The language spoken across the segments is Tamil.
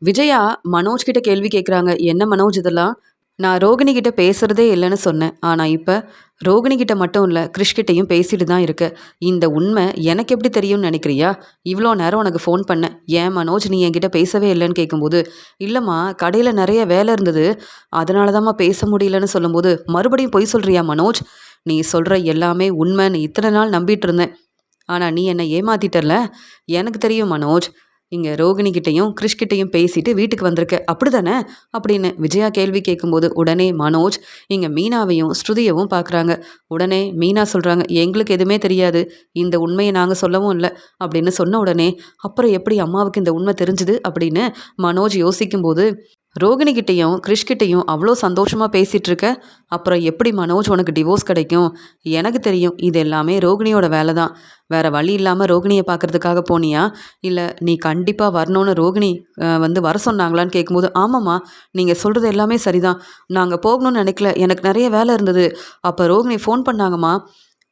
விஜயா மனோஜ் கிட்ட கேள்வி கேட்குறாங்க. என்ன மனோஜ் இதெல்லாம்? நான் ரோகிணி கிட்ட பேசுறதே இல்லைன்னு சொன்னேன். ஆனா இப்ப ரோகிணி கிட்ட மட்டும் இல்ல, கிரிஷ் கிட்டயும் பேசிட்டு தான் இருக்க. இந்த உண்மை எனக்கு எப்படி தெரியும்னு நினைக்கிறியா? இவ்வளோ நேரம் உனக்கு ஃபோன் பண்ணேன். ஏன் மனோஜ் நீ என்கிட்ட பேசவே இல்லைன்னு கேட்கும்போது, இல்லம்மா கடையில நிறைய வேலை இருந்தது. அதனால தாம்மா பேச முடியலன்னு சொல்லும்போது, மறுபடியும் பொய் சொல்றியா மனோஜ்? நீ சொல்ற எல்லாமே உண்மைன்னு இத்தனை நாள் நம்பிட்டு இருந்தேன். ஆனா நீ என்ன ஏமாத்திட்டல்ல. எனக்கு தெரியும் மனோஜ். இங்க ரோகிணி கிட்டயும் கிரிஷ் கிட்டயும் பேசிட்டு வீட்டுக்கு வந்திருக்க அப்படிதானே அப்படின்னு விஜயா கேள்வி கேட்கும்போது உடனே மனோஜ் இங்க மீனாவையும் ஸ்ருதியவும் பார்க்குறாங்க. உடனே மீனா சொல்றாங்க, எங்களுக்கு எதுவுமே தெரியாது, இந்த உண்மையை நாங்க சொல்லவும் இல்லை அப்படின்னு சொன்ன உடனே, அப்புறம் எப்படி அம்மாவுக்கு இந்த உண்மை தெரிஞ்சுது அப்படின்னு மனோஜ் யோசிக்கும்போது, ரோகிணி கிட்டயும் கிரிஷ் கிட்டயும் அவ்வளோ சந்தோஷமா பேசிட்டு இருக்க, அப்புறம் எப்படி மனோஜ் உனக்கு டிவோர்ஸ் கிடைக்கும்? எனக்கு தெரியும் இது எல்லாமே ரோகிணியோட வேலை தான். வேற வழி இல்லாம ரோகிணியை பார்க்கறதுக்காக போனியா? இல்ல நீ கண்டிப்பா வரணும்னு ரோகிணி வந்து வர சொன்னாங்களான்னு கேட்கும்போது, ஆமாம்மா நீங்க சொல்றது எல்லாமே சரிதான். நாங்க போகணும்னு நினைக்கல. எனக்கு நிறைய வேலை இருந்தது. அப்ப ரோகிணி ஃபோன் பண்ணாங்கம்மா.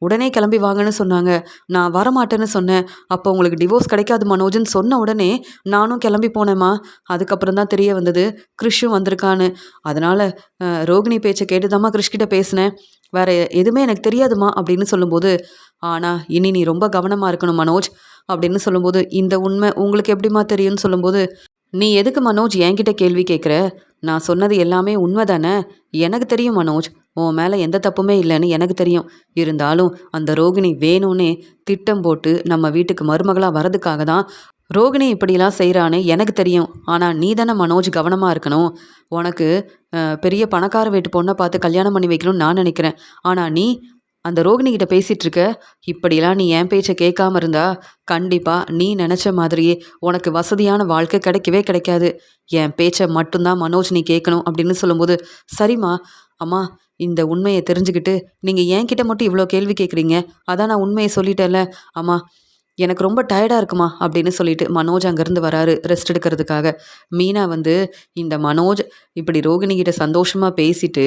உடனே கிளம்பி வாங்கன்னு சொன்னாங்க. நான் வரமாட்டேன்னு சொன்னேன். அப்போ உங்களுக்கு டிவோர்ஸ் கிடைக்காது மனோஜ்ன்னு சொன்ன உடனே நானும் கிளம்பி போனேம்மா. அதுக்கப்புறம் தான் தெரிய வந்தது கிரிஷும் வந்திருக்கான்னு. அதனால ரோகிணி பேச்சை கேட்டுதாம்மா கிரிஷ் கிட்ட பேசினேன். வேற எதுவுமே எனக்கு தெரியாதும்மா அப்படின்னு சொல்லும்போது, ஆனா இனி நீ ரொம்ப கவனமா இருக்கணும் மனோஜ் அப்படின்னு சொல்லும்போது, இந்த உண்மை உங்களுக்கு எப்படிம்மா தெரியும்னு சொல்லும்போது, நீ எதுக்கு மனோஜ் என்கிட்ட கேள்வி கேட்குற? நான் சொன்னது எல்லாமே உண்மை தானே? எனக்கு தெரியும் மனோஜ். உன் மேலே எந்த தப்புமே இல்லைன்னு எனக்கு தெரியும். இருந்தாலும் அந்த ரோகிணி வேணும்னே திட்டம் போட்டு நம்ம வீட்டுக்கு மருமகளா வரதுக்காக தான் ரோகிணி இப்படிலாம் செய்கிறான்னு எனக்கு தெரியும். ஆனால் நீ தானே மனோஜ் கவனமாக இருக்கணும். உனக்கு பெரிய பணக்கார வீட்டு பொண்ணை பார்த்து கல்யாணம் பண்ணி வைக்கணும்னு நான் நினைக்கிறேன். ஆனால் நீ அந்த ரோகிணி கிட்ட பேசிட்டு இருக்க. இப்படிலாம் நீ என் பேச்சை கேட்காம இருந்தா கண்டிப்பா நீ நினைச்ச மாதிரியே உனக்கு வசதியான வாழ்க்கை கிடைக்கவே கிடைக்காது. என் பேச்சை மட்டும்தான் மனோஜ் நீ கேட்கணும் அப்படின்னு சொல்லும்போது, சரிம்மா. அம்மா இந்த உண்மையை தெரிஞ்சுக்கிட்டு நீங்க என்கிட்ட மட்டும் இவ்வளோ கேள்வி கேட்குறீங்க. அதான் நான் உண்மையை சொல்லிட்டேன்ல. அம்மா எனக்கு ரொம்ப டயர்டாக இருக்குமா அப்படின்னு சொல்லிட்டு மனோஜ் அங்கேருந்து வராரு ரெஸ்ட் எடுக்கிறதுக்காக. மீனா வந்து இந்த மனோஜ் இப்படி ரோகிணி கிட்ட சந்தோஷமாக பேசிட்டு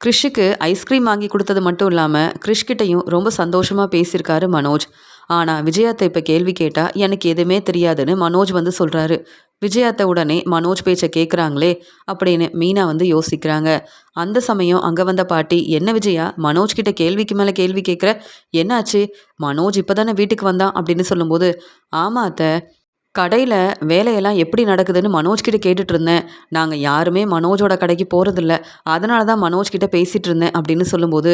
கிறிஷுக்கு ஐஸ்கிரீம் வாங்கி கொடுத்தது மட்டும் இல்லாமல் கிறிஷ்கிட்டையும் ரொம்ப சந்தோஷமாக பேசியிருக்காரு மனோஜ். ஆனால் விஜயாத்தை இப்போ கேள்வி கேட்டால் எனக்கு எதுவுமே தெரியாதுன்னு மனோஜ் வந்து சொல்கிறாரு. விஜயாத்தை உடனே மனோஜ் பேச்சை கேட்குறாங்களே அப்படின்னு மீனா வந்து யோசிக்கிறாங்க. அந்த சமயம் அங்கே வந்த பாட்டி, என்ன விஜயா மனோஜ் கிட்ட கேள்விக்கு மேலே கேள்வி கேட்குற, என்னாச்சு? மனோஜ் இப்போ தானே வீட்டுக்கு வந்தான் அப்படின்னு சொல்லும்போது, ஆமா அத்தை, கடையில வேலையெல்லாம் எப்படி நடக்குதுன்னு மனோஜ் கிட்ட கேட்டுட்டு இருந்தேன். நாங்க யாருமே மனோஜோட கடைக்கு போறதில்ல. அதனால தான் மனோஜ் கிட்ட பேசிட்டு இருந்தேன் அப்படின்னு சொல்லும்போது,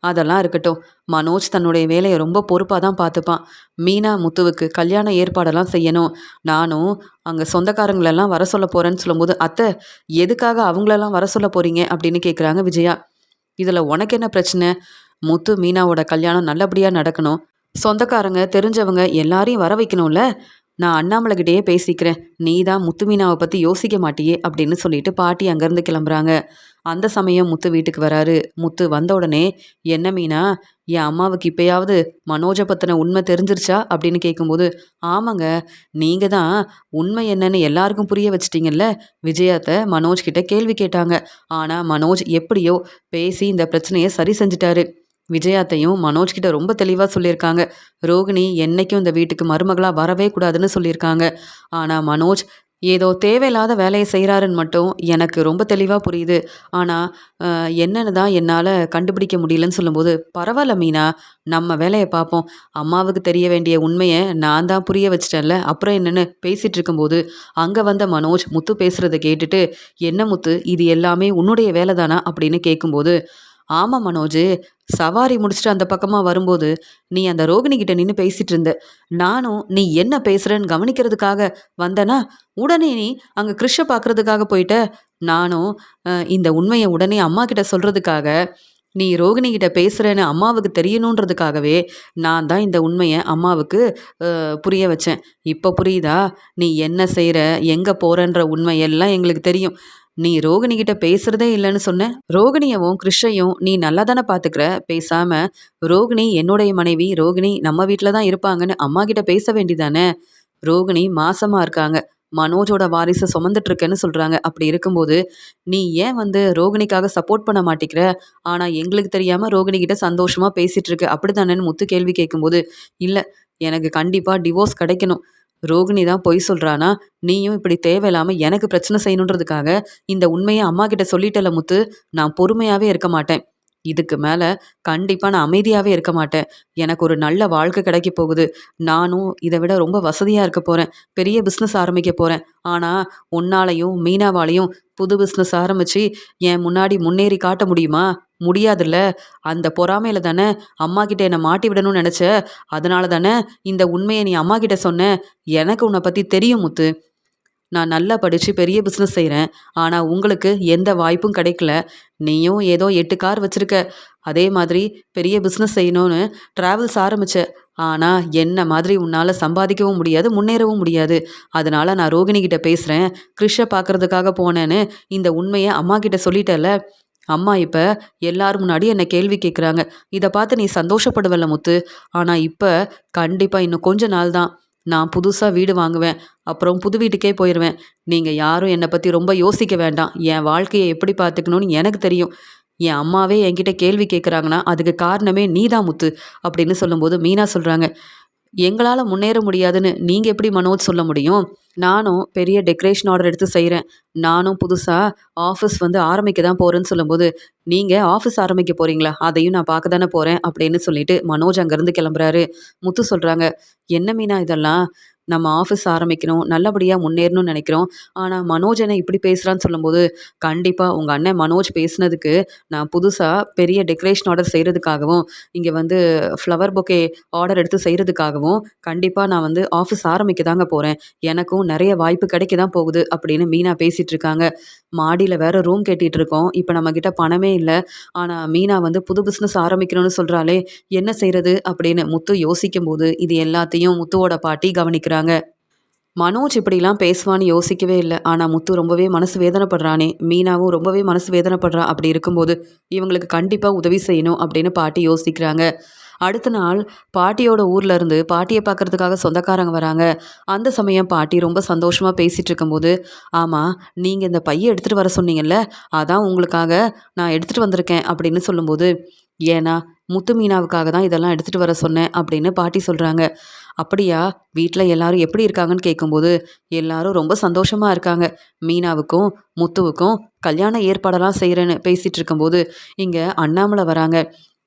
அதெல்லாம் இருக்கட்டும். மனோஜ் தன்னுடைய வேலைய ரொம்ப பொறுப்பா தான் பார்த்துப்பான். மீனா, முத்துவுக்கு கல்யாண ஏற்பாடெல்லாம் செய்யணும். நானும் அங்க சொந்தக்காரங்களெல்லாம் வர சொல்ல போறேன்னு சொல்லும்போது, அத்தை எதுக்காக அவங்களெல்லாம் வர சொல்ல போறீங்க அப்படின்னு கேட்குறாங்க விஜயா. இதுல உனக்கு என்ன பிரச்சனை? முத்து, மீனாவோட கல்யாணம் நல்லபடியா நடக்கணும். சொந்தக்காரங்க, தெரிஞ்சவங்க எல்லாரையும் வர வைக்கணும்ல. நான் அண்ணாமலைகிட்டயே பேசிக்கிறேன். நீ தான் முத்து மீனாவை பற்றி யோசிக்க மாட்டியே அப்படின்னு சொல்லிட்டு பாட்டி அங்கேருந்து கிளம்புறாங்க. அந்த சமயம் முத்து வீட்டுக்கு வராரு. முத்து வந்த உடனே, என்ன மீனா, என் அம்மாவுக்கு இப்பயாவது மனோஜை பற்றின உண்மை தெரிஞ்சிருச்சா அப்படின்னு கேட்கும்போது, ஆமாங்க, நீங்கள் தான் உண்மை என்னன்னு எல்லாருக்கும் புரிய வச்சிட்டீங்கல்ல. விஜயாத்தை மனோஜ் கிட்ட கேள்வி கேட்டாங்க. ஆனால் மனோஜ் எப்படியோ பேசி இந்த பிரச்சனையை சரி செஞ்சிட்டாரு. விஜயாத்தையும் மனோஜ் கிட்ட ரொம்ப தெளிவாக சொல்லியிருக்காங்க. ரோகிணி என்னைக்கும் இந்த வீட்டுக்கு மருமகளாக வரவே கூடாதுன்னு சொல்லியிருக்காங்க. ஆனால் மனோஜ் ஏதோ தேவையில்லாத வேலையை செய்கிறாருன்னு மட்டும் எனக்கு ரொம்ப தெளிவாக புரியுது. ஆனால் என்னன்னு தான் என்னால் கண்டுபிடிக்க முடியலன்னு சொல்லும்போது, பரவாயில்ல மீனா, நம்ம வேலையை பார்ப்போம். அம்மாவுக்கு தெரிய வேண்டிய உண்மையை நான் தான் புரிய வச்சிட்டேன்ல, அப்புறம் என்னன்னு பேசிட்டு இருக்கும்போது அங்கே வந்த மனோஜ் முத்து பேசுகிறத கேட்டுட்டு, என்ன முத்து இது எல்லாமே உன்னுடைய வேலை தானா அப்படின்னு கேட்கும்போது, ஆமா மனோஜு. சவாரி முடிச்சுட்டு அந்த பக்கமா வரும்போது, நீ அந்த ரோகிணி கிட்ட நின்னு பேசிட்டு இருந்த. நானும் நீ என்ன பேசுறன்னு கவனிக்கிறதுக்காக வந்தேனா, உடனே நீ அங்க கிருஷ்ஷ பார்க்கறதுக்காக போயிட்ட. நானும் இந்த உண்மைய உடனே அம்மா கிட்ட சொல்றதுக்காக, நீ ரோகிணி கிட்ட பேசுறேன்னு அம்மாவுக்கு தெரியணுன்றதுக்காகவே, நான் தான் இந்த உண்மைய அம்மாவுக்கு புரிய வச்சேன். இப்ப புரியுதா? நீ என்ன செய்ற? எங்க போறன்ற உண்மை எல்லாம் எங்களுக்கு தெரியும். நீ ரோகிணி கிட்ட பேசுறதே இல்லைன்னு சொன்ன. ரோகிணியவும் கிருஷ்ணையும் நீ நல்லா தானே பாத்துக்கிற. பேசாம ரோகிணி என்னுடைய மனைவி, ரோகிணி நம்ம வீட்டில தான் இருப்பாங்கன்னு அம்மா கிட்ட பேச வேண்டிதானே. ரோகிணி மாசமா இருக்காங்க. மனோஜோட வாரிசை சுமந்துட்டு இருக்கேன்னு சொல்றாங்க. அப்படி இருக்கும்போது நீ ஏன் வந்து ரோகிணிக்காக சப்போர்ட் பண்ண மாட்டேங்கிற? ஆனா எங்களுக்கு தெரியாம ரோகிணி கிட்ட சந்தோஷமா பேசிட்டு இருக்க அப்படித்தானேன்னு முத்து கேள்வி கேட்கும்போது, இல்ல எனக்கு கண்டிப்பா டிவோர்ஸ் கிடைக்கணும். ரோகிணி தான் பொய் சொல்றானா? நீயும் இப்படி தேவையில்லாம எனக்கு பிரச்சனை செய்யணுன்றதுக்காக இந்த உண்மைய அம்மாகிட்ட சொல்லிட்டல்ல முத்து. நான் பொறுமையாவே இருக்க மாட்டேன். இதுக்கு மேல கண்டிப்பா நான் அமைதியாவே இருக்க மாட்டேன். எனக்கு ஒரு நல்ல வாழ்க்கை கிடைக்க போகுது. நானும் இத விட ரொம்ப வசதியா இருக்க போறேன். பெரிய பிசினஸ் ஆரம்பிக்க போறேன். ஆனா உன்னாலயும், மீனாவாலயும் புது பிசினஸ் ஆரம்பிச்சு என் முன்னாடி முன்னேறி காட்ட முடியுமா? முடியாதுல்ல. அந்த பொறாமையில தானே அம்மாகிட்ட என்ன மாட்டி விடணும்னு நெனச்ச. அதனால தானே இந்த உண்மைய நீ அம்மாகிட்ட சொன்ன. எனக்கு உன்ன பத்தி தெரியும் முத்து. நான் நல்லா படிச்சு பெரிய பிசினஸ் செய்றேன். ஆனா உங்களுக்கு எந்த வாய்ப்பும் கிடைக்கல. நீயும் ஏதோ 8 கார் வச்சிருக்க. அதே மாதிரி பெரிய பிசினஸ் செய்யணும்னு டிராவல்ஸ் ஆரம்பிச்ச. ஆனா என்ன மாதிரி உன்னால சம்பாதிக்கவும் முடியாது, முன்னேறவும் முடியாது. அதனால நான் ரோகிணி கிட்ட பேசுறேன். கிரிஷ பார்க்கறதுக்காக போனேன்னு இந்த உண்மைய அம்மாகிட்ட சொல்லிட்டல்ல. அம்மா இப்ப எல்லார் முன்னாடி என்ன கேள்வி கேட்குறாங்க. இத பார்த்து நீ சந்தோஷப்படுவல்ல முத்து. ஆனா இப்ப கண்டிப்பா இன்னும் கொஞ்ச நாள் தான். நான் புதுசா வீடு வாங்குவேன். அப்புறம் புது வீட்டுக்கே போயிருவேன். நீங்க யாரும் என்ன பத்தி ரொம்ப யோசிக்க வேண்டாம். என் வாழ்க்கைய எப்படி பார்த்துக்கணும்னு எனக்கு தெரியும். என் அம்மாவே என்கிட்ட கேள்வி கேட்குறாங்கன்னா, அதுக்கு காரணமே நீ தான் முத்து. அப்படின்னு சொல்லும்போது மீனா சொல்றாங்க. எங்களால முன்னேற முடியாதுன்னு நீங்க எப்படி மனோஜ் சொல்ல முடியும்? நானும் பெரிய டெக்கரேஷன் ஆர்டர் எடுத்து செய்றேன். நானும் புதுசா ஆஃபீஸ் ஆரம்பிக்க தான் போறேன்னு சொல்லும்போது, நீங்க ஆஃபீஸ் ஆரம்பிக்க போறீங்களா? அதையும் நான் பார்க்க தானே போறேன் அப்படின்னு சொல்லிட்டு மனோஜ் அங்கேருந்து கிளம்புறாரு. முத்து சொல்றாங்க, என்ன மீனா இதெல்லாம்? நம்ம ஆஃபீஸ் ஆரம்பிக்கணும், நல்லபடியா முன்னேறணும்னு நெனைக்கிறோம். ஆனா மனோஜ் என்ன இப்படி பேசுறான்னு சொல்லும்போது, கண்டிப்பா உங்க அண்ணன் மனோஜ் பேசுனதுக்கு நான் புதுசா பெரிய டெக்கரேஷன் ஆர்டர் செய்றதுக்காகவும், இங்க ஃப்ளவர் பொக்கே ஆர்டர் எடுத்து செய்றதுக்காகவும், கண்டிப்பா நான் ஆஃபீஸ் ஆரம்பிக்க தாங்க போறேன். எனக்கும் நெறைய வாய்ப்பு கிடைக்க தான் போகுது அப்படின்னு மீனா பேசிட்டு இருக்காங்க. மாடியில வேற ரூம் கட்டிட்டு இருக்கோம். இப்ப நம்மகிட்ட பணமே இல்ல. ஆனா மீனா புது பிசினஸ் ஆரம்பிக்கணும்னு சொல்றாளே! என்ன செய்றது? அப்படின்னு முத்து யோசிக்கும்போது, இது எல்லாத்தையும் முத்துவோட பாட்டி கவனிக்கிறாங்க. மனோஜ் இப்படிலாம் பேசுவான்னு யோசிக்கவே இல்ல. ஆனா முத்து ரொம்பவே மனசு வேதனைப்படுறானே! மீனாவும் ரொம்பவே மனசு வேதனைப்படுறா. அப்படி இருக்கும்போது, இவங்களுக்கு கண்டிப்பா உதவி செய்யணும் அப்படின்னு பாட்டி யோசிக்கிறாங்க. அடுத்த நாள் பாட்டியோட ஊர்ல இருந்து பாட்டிய பார்க்கறதுக்காக சொந்தக்காரங்க வராங்க. அந்த சமயம் பாட்டி ரொம்ப சந்தோஷமா பேசிட்டு இருக்கும்போது, "ஆமா, நீங்க இந்த பைய எடுத்துட்டு வர சொன்னீங்கல்ல, அதான் உங்களுக்காக நான் எடுத்துட்டு வந்திருக்கேன்" அப்படின்னு சொல்லும்போது, "ஏன்னா, முத்து மீனாவுக்காக தான் இதெல்லாம் எடுத்துட்டு வர சொன்னேன்" அப்படின்னு பாட்டி சொல்றாங்க. "அப்படியா? வீட்ல எல்லாரும் எப்படி இருக்காங்கன்னு?" கேட்கும்போது, எல்லாரும் ரொம்ப சந்தோஷமா இருக்காங்க. மீனாவுக்கும், முத்துவுக்கும் கல்யாண ஏற்பாடெல்லாம் செய்றேன்னு பேசிட்டு இருக்கும்போது, இங்க அண்ணாமலை வராங்க.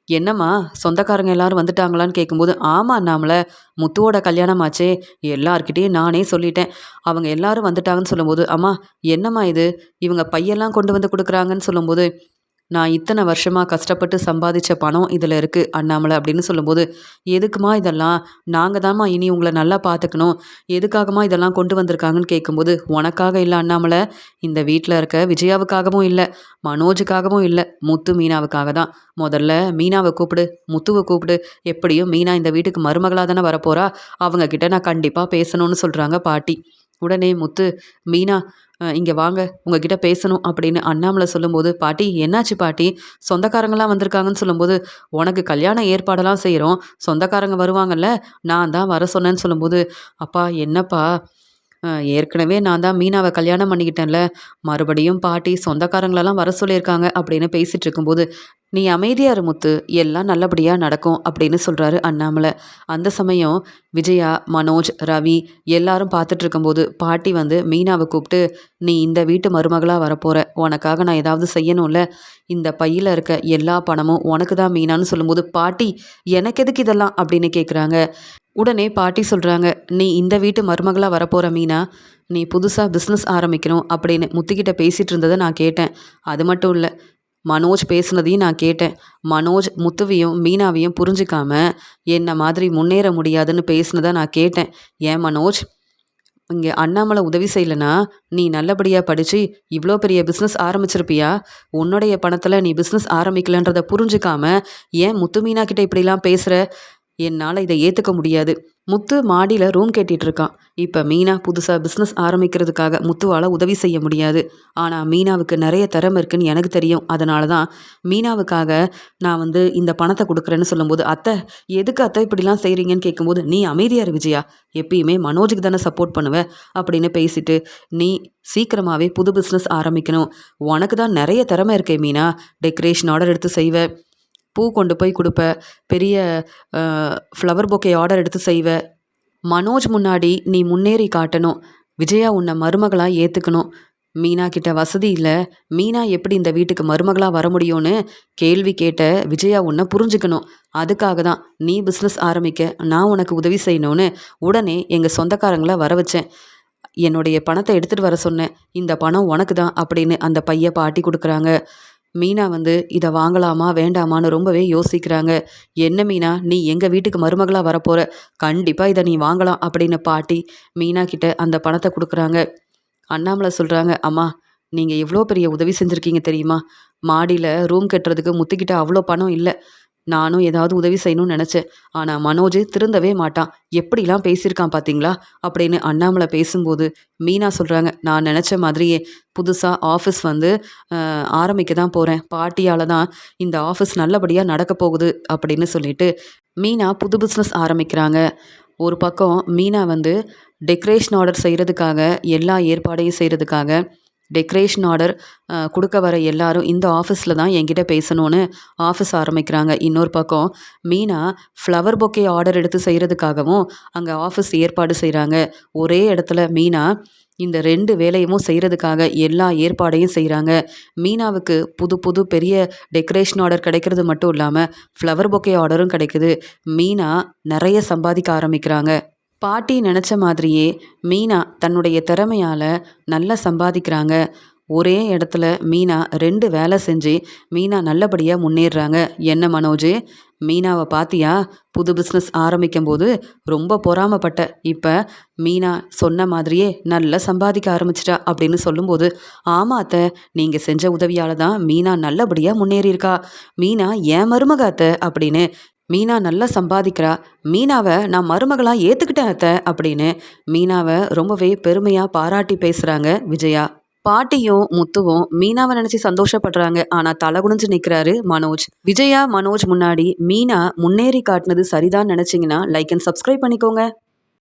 "என்னம்மா சொந்தக்காரங்க எல்லாரும் வந்துட்டாங்களான்னு?" கேட்கும்போது, "ஆமா அண்ணாமலை, முத்துவோட கல்யாணமாச்சே, எல்லார்கிட்டயும் நானே சொல்லிட்டேன். அவங்க எல்லாரும் வந்துட்டாங்கன்னு" சொல்லும்போது, "அம்மா என்னம்மா இது? இவங்க பையெல்லாம் கொண்டு வந்து குடுக்குறாங்கன்னு" சொல்லும்போது, "நான் இத்தனை வருஷமா கஷ்டப்பட்டு சம்பாதிச்ச பணம் இதில இருக்கு அண்ணாமலை" அப்படின்னு சொல்லும்போது, "எதுக்கும்மா இதெல்லாம்? நாங்க தாம்மா இனி உங்கள நல்லா பார்த்துக்கணும். எதுக்காகம்மா இதெல்லாம் கொண்டு வந்திருக்காங்கன்னு?" கேட்கும்போது, "உனக்காக இல்ல அண்ணாமலை, இந்த வீட்ல இருக்க விஜயாவுக்காகவும் இல்ல, மனோஜுக்காகவும் இல்ல, முத்து மீனாவுக்காக தான். முதல்ல மீனாவ கூப்பிடு, முத்துவ கூப்பிடு. எப்படியும் மீனா இந்த வீட்டுக்கு மருமகளா தானே வரப்போறா. அவங்க கிட்ட நான் கண்டிப்பா பேசணும்னு" சொல்றாங்க பாட்டி. உடனே முத்து, "மீனா இங்க வாங்க, உங்ககிட்ட பேசணும்" அப்படின்னு அண்ணாமலை சொல்லும்போது, "பாட்டி என்னாச்சு பாட்டி? சொந்தக்காரங்கலாம் வந்திருக்காங்கன்னு" சொல்லும்போது, "உனக்கு கல்யாண ஏற்பாடெல்லாம் செய்றோம். சொந்தக்காரங்க வருவாங்கல்ல, நான் தான் வர சொன்னேன்னு" சொல்லும்போது, "அப்பா என்னப்பா? ஏற்கனவே நான் தான் மீனாவ கல்யாணம் பண்ணிக்கிட்டேன்ல. மறுபடியும் பாட்டி சொந்தக்காரங்களலாம் வர சொல்லியிருக்காங்க" அப்படின்னு பேசிட்டு இருக்கும்போது, "நீ அமைதியா இரு முத்து. எல்லாம் நல்லபடியா நடக்கும்" அப்படின்னு சொல்றாரு அண்ணாமலை. அந்த சமயம் விஜயா, மனோஜ், ரவி எல்லாரும் பார்த்துட்டு இருக்கும்போது, பாட்டி மீனாவ கூப்பிட்டு, "நீ இந்த வீட்டு மருமகளா வரப்போற. உனக்காக நான் ஏதாவது செய்யணும்ல. இந்த பையில இருக்க எல்லா பணமும் உனக்கு தான் மீனான்னு" சொல்லும்போது, "பாட்டி எனக்கு எதுக்கு இதெல்லாம்?" அப்படின்னு கேட்குறாங்க. உடனே பாட்டி சொல்றாங்க, "நீ இந்த வீட்டு மருமகளா வரப்போற மீனா, நீ புதுசா பிசினஸ் ஆரம்பிக்கணும்" அப்படின்னு முத்துக்கிட்ட பேசிட்டு இருந்தத நான் கேட்டேன். அது மட்டும் இல்ல, மனோஜ் பேசுனதையும் நான் கேட்டேன். மனோஜ் முத்துவையும், மீனாவையும் புரிஞ்சுக்காம, என்ன மாதிரி முன்னேற முடியாதுன்னு பேசுனத நான் கேட்டேன். ஏன் மனோஜ், இங்க அண்ணாமலை உதவி செய்யலனா, நீ நல்லபடியா படிச்சு இவ்ளோ பெரிய பிசினஸ் ஆரம்பிச்சிருப்பியா? உன்னுடைய பணத்துல நீ பிசினஸ் ஆரம்பிக்கலன்றத புரிஞ்சுக்காம, ஏன் முத்து மீனா கிட்ட இப்படிலாம் பேசுற? என்னால இத ஏத்துக்க முடியாது." முத்து மாடியில ரூம் கட்டிட்டு இருக்கான். இப்ப மீனா புதுசா பிசினஸ் ஆரம்பிக்கிறதுக்காக முத்துவால உதவி செய்ய முடியாது. ஆனா மீனாவுக்கு நெறைய திறமை இருக்குன்னு எனக்கு தெரியும். அதனால தான் மீனாவுக்காக நான் இந்த பணத்த குடுக்குறேன்னு சொல்லும்போது, "அத்தை எதுக்கு அத்தை இப்படிலாம் செய்றீங்கன்னு?" கேட்கும்போது, "நீ அமைதியா இரு விஜயா. எப்பயுமே மனோஜுக்கு தானே சப்போர்ட் பண்ணுவ" அப்படின்னு பேசிட்டு, "நீ சீக்கிரமாவே புது பிசினஸ் ஆரம்பிக்கணும். உனக்கு தான் நெறைய திறமை இருக்கே மீனா. டெக்கரேஷன் ஆர்டர் எடுத்து செய்வ. பூ கொண்டு போய் குடுப்ப. பெரிய அ ஃப்ளவர் பொக்கே ஆர்டர் எடுத்து செய்வ. மனோஜ் முன்னாடி நீ முன்னேறி காட்டணும். விஜயா உன்னை மருமகளா ஏத்துக்கணும். மீனா கிட்ட வசதி இல்ல. மீனா எப்படி இந்த வீட்டுக்கு மருமகளா வர முடியும்னு கேள்வி கேட்ட விஜயா உன்னை புரிஞ்சுக்கணும். அதுக்காக தான் நீ பிஸ்னஸ் ஆரம்பிக்க நான் உனக்கு உதவி செய்யணும்னு உடனே எங்க சொந்தக்காரங்கள வர வச்சேன். என்னுடைய பணத்தை எடுத்துட்டு வர சொன்னேன். இந்த பணம் உனக்கு தான் அப்படின்னு அந்த பைய பாட்டி குடுக்குறாங்க. மீனா வந்து இத வாங்கலாமா? வேண்டாமான்னு ரொம்பவே யோசிக்கிறாங்க. "என்ன மீனா, நீ எங்க வீட்டுக்கு மருமகளா வரப்போற. கண்டிப்பா இத நீ வாங்கலாம்" அப்படின்னு பாட்டி மீனா கிட்ட அந்த பணத்த குடுக்குறாங்க. அண்ணாமலை சொல்றாங்க, "அம்மா, நீங்க எவ்ளோ பெரிய உதவி செஞ்சிருக்கீங்க தெரியுமா? மாடியில ரூம் கட்டுறதுக்கு முத்துக்கிட்ட அவ்ளோ பணம் இல்ல. நானும் ஏதாவது உதவி செய்யணும்னு நெனச்சேன். ஆனா மனோஜ் திருந்தவே மாட்டான். எப்படிலாம் பேசியிருக்கான் பாத்தீங்களா?" அப்படின்னு அண்ணாமலை பேசும்போது, மீனா சொல்றாங்க, "நான் நெனச்ச மாதிரியே புதுசா ஆஃபீஸ் வந்து ஆரம்பிக்க தான் போறேன். பாட்டியால தான் இந்த ஆஃபீஸ் நல்லபடியா நடக்கப் போகுது" அப்படின்னு சொல்லிட்டு, மீனா புது பிசினஸ் ஆரம்பிக்கிறாங்க. ஒரு பக்கம் மீனா வந்து டெக்கரேஷன் ஆர்டர் செய்றதுக்காக, எல்லா ஏற்பாடையும் செய்றதுக்காக, டெக்கரேஷன் ஆர்டர் குடுக்க வர எல்லாரும் இந்த ஆஃபீஸ்ல தான் என்கிட்ட பேசணும்னு ஆஃபீஸ் ஆரம்பிக்கிறாங்க. இன்னொரு பக்கம் மீனா ஃப்ளவர் பொக்கே ஆர்டர் எடுத்து செய்றதுக்காகவும் அங்க ஆஃபீஸ் ஏற்பாடு செய்றாங்க. ஒரே இடத்துல மீனா இந்த 2 வேலையும் செய்றதுக்காக எல்லா ஏற்பாடையும் செய்றாங்க. மீனாவுக்கு புது புது பெரிய டெக்கரேஷன் ஆர்டர் கிடைக்கிறது மட்டும் இல்லாம, ஃப்ளவர் பொக்கே ஆர்டரும் கிடைக்குது. மீனா நெறைய சம்பாதிக்க ஆரம்பிக்கிறாங்க. பாட்டி நெனச்ச மாதிரியே மீனா தன்னுடைய திறமையால நல்லா சம்பாதிக்கிறாங்க. ஒரே இடத்துல மீனா 2 வேலை செஞ்சு மீனா நல்லபடியா முன்னேறுறாங்க. "என்ன மனோஜு, மீனாவ பாத்தியா? புது பிசினஸ் ஆரம்பிக்கும்போது ரொம்ப பொறாமப்பட்ட. இப்ப மீனா சொன்ன மாதிரியே நல்லா சம்பாதிக்க ஆரம்பிச்சிட்டா" அப்படின்னு சொல்லும்போது, "ஆமா அத்த, நீங்க செஞ்ச உதவியால தான் மீனா நல்லபடியா முன்னேறியிருக்கா. மீனா என் மருமக அத்த" அப்படின்னு. "மீனா நல்லா சம்பாதிக்கிறா. மீனாவ நான் மருமகளா ஏத்துக்கிட்டேன் அத்த" அப்படின்னு மீனாவ ரொம்பவே பெருமையா பாராட்டி பேசுறாங்க விஜயா. பாட்டியும் முத்துவும் மீனாவை நினைச்சு சந்தோஷப்படுறாங்க. ஆனா தலை குனிஞ்சு நிக்கிறாரு மனோஜ். விஜயா மனோஜ் முன்னாடி மீனா முன்னேறி காட்டுனது சரிதான் நினைச்சீங்கன்னா லைக் அண்ட் சப்ஸ்கிரைப் பண்ணிக்கோங்க.